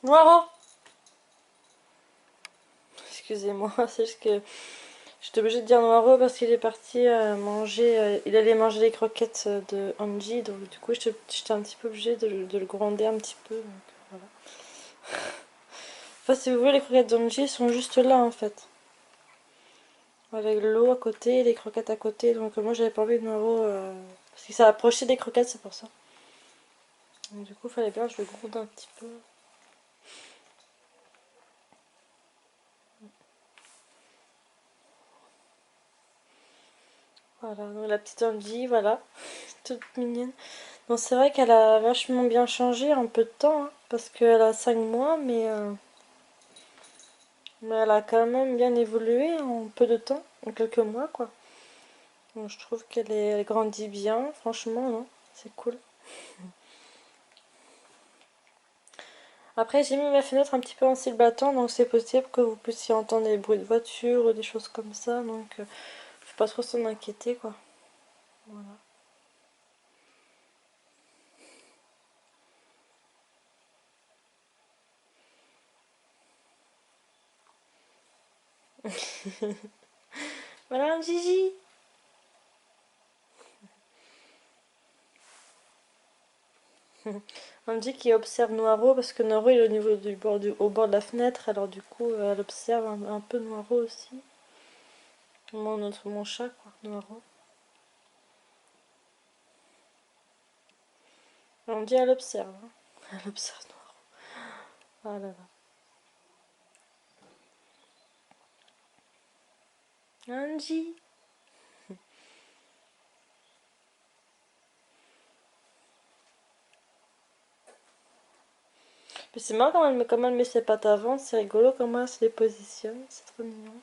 Noiro! Excusez-moi, c'est juste que j'étais obligée de dire Noiro parce qu'il est parti manger. Il allait manger les croquettes de Angie, donc du coup j'étais un petit peu obligée de le gronder un petit peu. Donc, voilà. Enfin, si vous voulez, les croquettes d'Angie sont juste là en fait. Avec l'eau à côté et les croquettes à côté. Donc moi j'avais pas envie de Noiro parce qu'il s'est approché des croquettes, c'est pour ça. Donc, du coup, il fallait bien que je le gronde un petit peu. Voilà, donc la petite Angie, voilà, toute mignonne. Donc c'est vrai qu'elle a vachement bien changé en peu de temps, hein, parce qu'elle a 5 mois, mais elle a quand même bien évolué en peu de temps, en quelques mois, quoi. Donc je trouve elle grandit bien, franchement, non, c'est cool. Après, j'ai mis ma fenêtre un petit peu en cils battant, donc c'est possible que vous puissiez entendre des bruits de voiture ou des choses comme ça, donc faut pas trop s'en inquiéter, quoi. Voilà. Voilà, Gigi! On dit qu'il observe Noiro parce que Noiro il est au niveau au bord de la fenêtre, alors du coup elle observe un peu Noiro aussi. Mon chat quoi, Noiro. On dit elle observe, hein. Elle observe Noiro. Ah là là. Angie. Mais c'est marrant comment elle met ses pattes avant, c'est rigolo comment elle se les positionne, c'est trop mignon.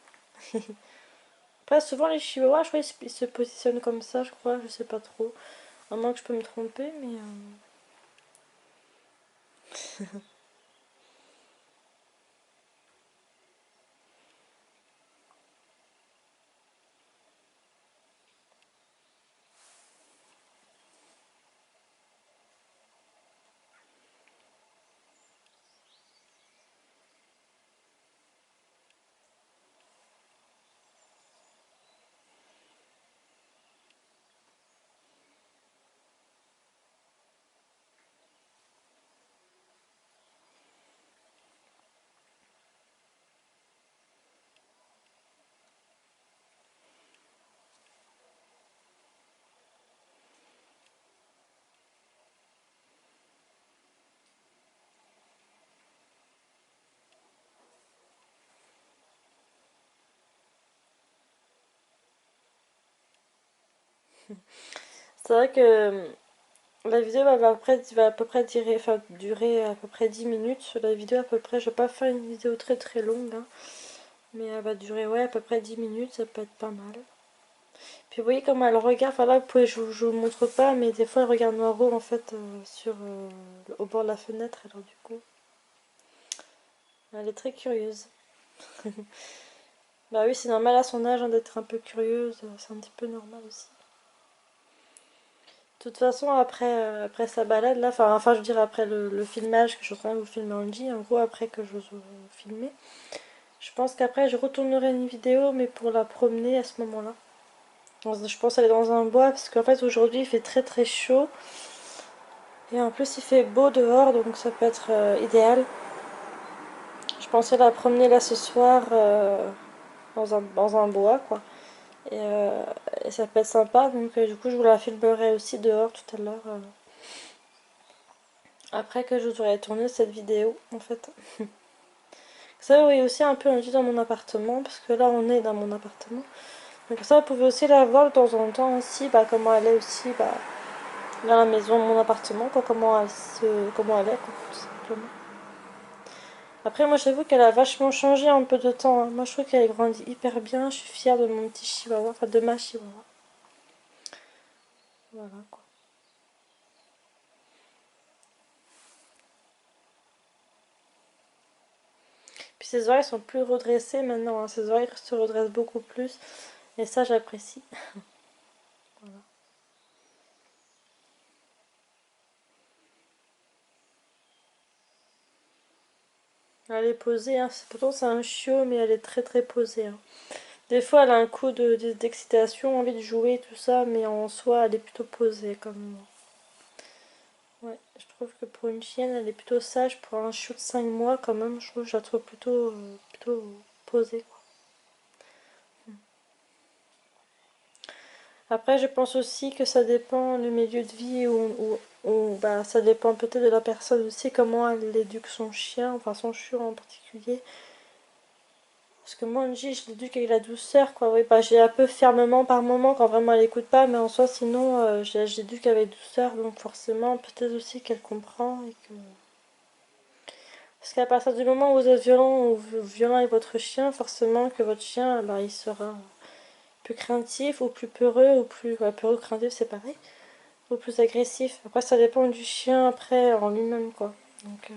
Après souvent les chihuahuas, je crois ils se positionnent comme ça, je crois, je sais pas trop. À moins que je peux me tromper, mais... C'est vrai que la vidéo va à peu près durer à peu près 10 minutes. La vidéo à peu près, je vais pas faire une vidéo très très longue, hein, mais elle va durer ouais, à peu près 10 minutes, ça peut être pas mal. Puis vous voyez comment elle regarde, enfin là je vous montre pas, mais des fois elle regarde Noiro en fait au bord de la fenêtre, alors du coup elle est très curieuse. Bah oui, c'est normal à son âge hein, d'être un peu curieuse, c'est un petit peu normal aussi. De toute façon, après sa balade, là, enfin, je veux dire, après le filmage que je suis en train de vous filmer en J, en gros, après que je vous ai filmé, je pense qu'après, je retournerai une vidéo, mais pour la promener à ce moment-là. Je pense aller dans un bois, parce qu'en fait, aujourd'hui, il fait très très chaud, et en plus, il fait beau dehors, donc ça peut être idéal. Je pensais la promener là ce soir dans un bois, quoi. Et, euh, et ça peut être sympa, donc du coup, je vous la filmerai aussi dehors tout à l'heure. Après que je vous aurai tourné cette vidéo, en fait. Ça, oui, aussi un peu rendu dans mon appartement, parce que là, on est dans mon appartement. Donc ça, vous pouvez aussi la voir de temps en temps aussi, bah, comment elle est aussi, bah, dans la maison, mon appartement, quoi, comment elle est, quoi, tout simplement. Après, moi, j'avoue qu'elle a vachement changé en peu de temps, hein. Moi, je trouve qu'elle grandit hyper bien. Je suis fière de mon petit chihuahua, enfin de ma chihuahua. Voilà, quoi. Puis ses oreilles sont plus redressées maintenant, hein. Ses oreilles se redressent beaucoup plus. Et ça, j'apprécie. Voilà. Elle est posée, hein. Pourtant c'est un chiot, mais elle est très très posée, hein. Des fois elle a un coup d'excitation, envie de jouer et tout ça, mais en soi elle est plutôt posée comme... Ouais, je trouve que pour une chienne elle est plutôt sage, pour un chiot de 5 mois quand même, je la trouve plutôt posée, quoi. Après je pense aussi que ça dépend du milieu de vie bah, ça dépend peut-être de la personne aussi, comment elle éduque son chien, enfin son chiot en particulier. Parce que moi, Angie, je l'éduque avec la douceur, quoi. Oui, bah, j'ai un peu fermement par moment quand vraiment elle écoute pas, mais en soi, sinon, je l'éduque avec douceur, donc forcément, peut-être aussi qu'elle comprend et que. Parce qu'à partir du moment où vous êtes violent avec votre chien, forcément que votre chien, bah, il sera plus craintif ou plus peureux ou plus. Ouais, peureux, craintif, c'est pareil. Ou plus agressif. Après, ça dépend du chien après en lui-même, quoi. Donc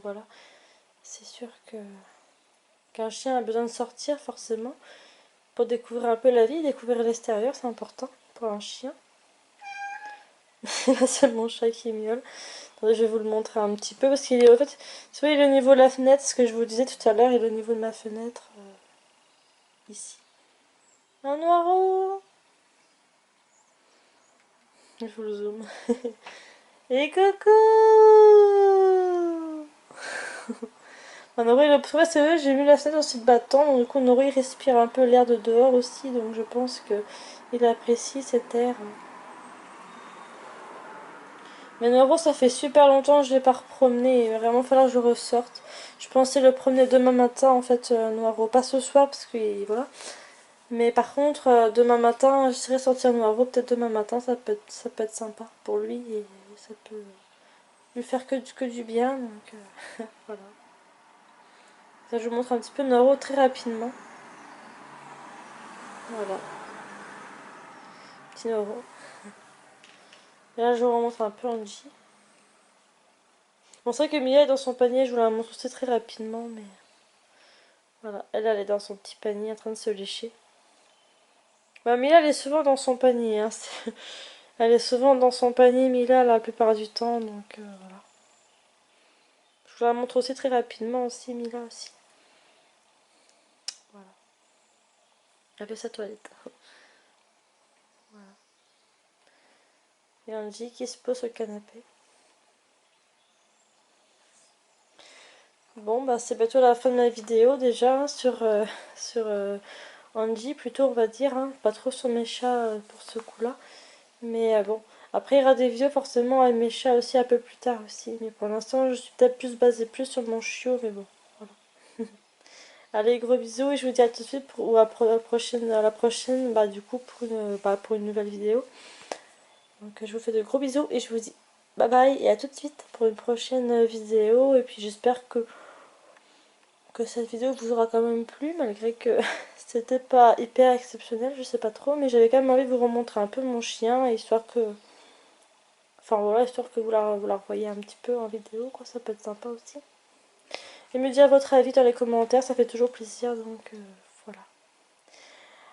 voilà. C'est sûr que qu'un chien a besoin de sortir, forcément. Pour découvrir un peu la vie, découvrir l'extérieur, c'est important pour un chien. Là, c'est mon chat qui miaule. Attendez, je vais vous le montrer un petit peu parce qu'il est, en fait, vous voyez le niveau de la fenêtre, ce que je vous disais tout à l'heure, et le niveau de ma fenêtre ici. Un noiro. Je vous le zoome. Et coucou. Noro, c'est vrai, j'ai mis la fenêtre aussi de battant, donc du coup Noro il respire un peu l'air de dehors aussi, donc je pense que il apprécie cet air. Mais Noro, ça fait super longtemps que je l'ai pas repromené. Il va vraiment falloir que je ressorte. Je pensais le promener demain matin, en fait, Noiro. Pas ce soir, parce que voilà. Mais par contre, demain matin, j'essaierai de sortir Noiro. Peut-être demain matin, ça peut être sympa pour lui. Et ça peut lui faire que du bien. Donc voilà. Ça, je vous montre un petit peu Noiro très rapidement. Voilà. Petit Noro. Et là, je vous remontre un peu Angie. Bon, c'est vrai que Mia est dans son panier. Je vous la montre aussi très rapidement. Mais voilà. Elle est dans son petit panier en train de se lécher. Bah, Mila, elle est souvent dans son panier. Hein. Elle est souvent dans son panier, Mila, la plupart du temps. Donc voilà. Je vous la montre aussi très rapidement aussi, Mila aussi. Voilà. Elle fait sa toilette. Voilà. Et Angie qui se pose sur le canapé. Bon, bah c'est bientôt la fin de la vidéo déjà hein, sur Angie, plutôt on va dire. Hein. Pas trop sur mes chats pour ce coup-là. Mais bon. Après, il y aura des vidéos forcément avec mes chats aussi un peu plus tard aussi. Mais pour l'instant, je suis peut-être plus basée plus sur mon chiot, mais bon. Voilà. Allez, gros bisous et je vous dis à tout de suite ou à la prochaine bah, du coup pour une nouvelle vidéo. Donc je vous fais de gros bisous et je vous dis bye bye et à tout de suite pour une prochaine vidéo. Et puis j'espère que cette vidéo vous aura quand même plu malgré que c'était pas hyper exceptionnel, je sais pas trop. Mais j'avais quand même envie de vous remontrer un peu mon chien histoire que... Enfin voilà, histoire que vous la revoyez un petit peu en vidéo quoi, ça peut être sympa aussi. Et me dire votre avis dans les commentaires, ça fait toujours plaisir donc voilà.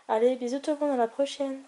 Allez, bisous tout le monde, à la prochaine.